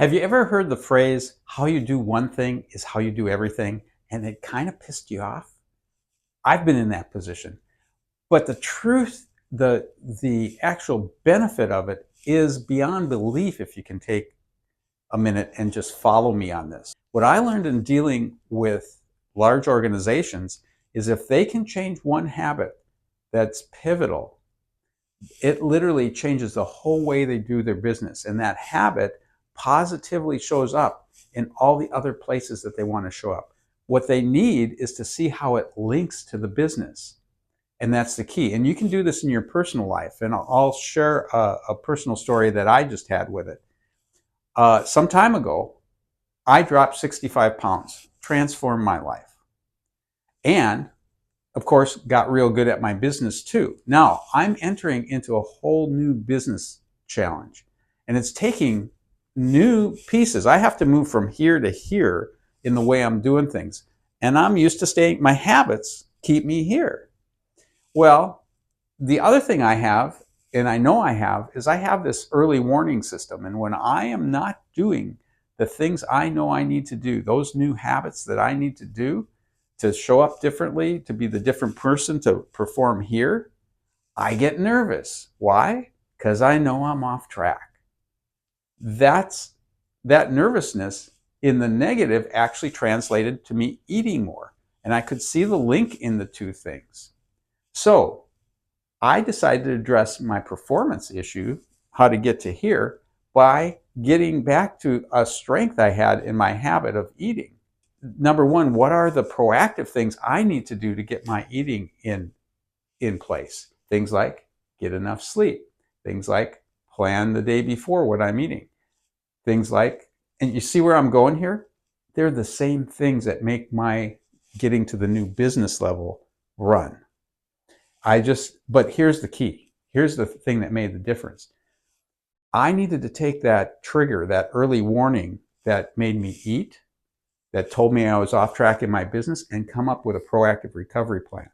Have you ever heard the phrase, how you do one thing is how you do everything, and it kind of pissed you off? I've been in that position. But the truth, the actual benefit of it is beyond belief if you can take a minute and just follow me on this. What I learned in dealing with large organizations is if they can change one habit that's pivotal, it literally changes the whole way they do their business. And that habit positively shows up in all the other places that they want to show up. What they need is to see how it links to the business. And that's the key. And you can do this in your personal life. And I'll share a personal story that I just had with it. Some time ago, I dropped 65 pounds, transformed my life. And of course, got real good at my business too. Now I'm entering into a whole new business challenge, and it's taking new pieces. I have to move from here to here in the way I'm doing things. And I'm used to staying, my habits keep me here. Well, the other thing I have, and I know I have, is I have this early warning system. And when I am not doing the things I know I need to do, those new habits that I need to do, to show up differently, to be the different person, to perform here, I get nervous. Why? Because I know I'm off track. That nervousness in the negative actually translated to me eating more. And I could see the link in the two things. So I decided to address my performance issue, how to get to here, by getting back to a strength I had in my habit of eating. Number one, what are the proactive things I need to do to get my eating in place? Things like get enough sleep. Things like plan the day before what I'm eating. Things like, and you see where I'm going here? They're the same things that make my getting to the new business level run. But here's the key. Here's the thing that made the difference. I needed to take that trigger, that early warning that made me eat, that told me I was off track in my business, and come up with a proactive recovery plan.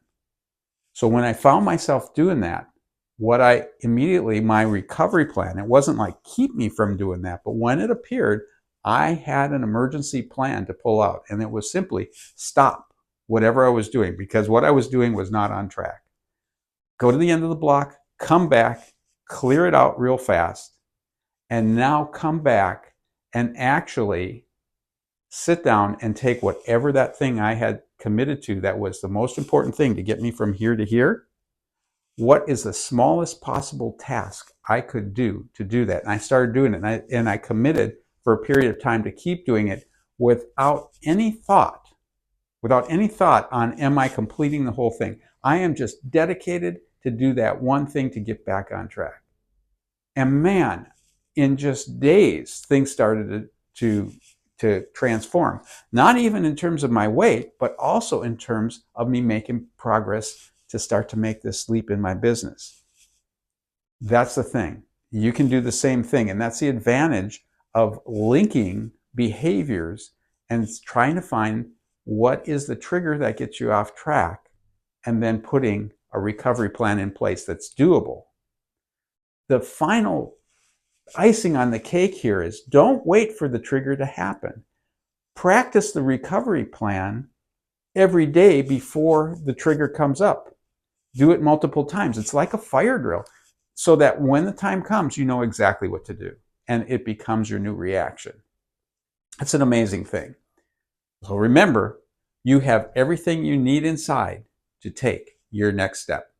So when I found myself doing that, my recovery plan, it wasn't like keep me from doing that, but when it appeared, I had an emergency plan to pull out. And it was simply stop whatever I was doing, because what I was doing was not on track. Go to the end of the block, come back, clear it out real fast, and now come back and actually sit down and take whatever that thing I had committed to that was the most important thing to get me from here to here. What is the smallest possible task I could do to do that? And I started doing it, and I committed for a period of time to keep doing it without any thought on am I completing the whole thing. I am just dedicated to do that one thing to get back on track. And man, in just days, things started to transform, not even in terms of my weight, but also in terms of me making progress to start to make this leap in my business. That's the thing. You can do the same thing. And that's the advantage of linking behaviors and trying to find what is the trigger that gets you off track, and then putting a recovery plan in place that's doable. The final icing on the cake here is don't wait for the trigger to happen. Practice the recovery plan every day before the trigger comes up. Do it multiple times. It's like a fire drill, so that when the time comes, you know exactly what to do, and it becomes your new reaction. It's an amazing thing. So remember, you have everything you need inside to take your next step.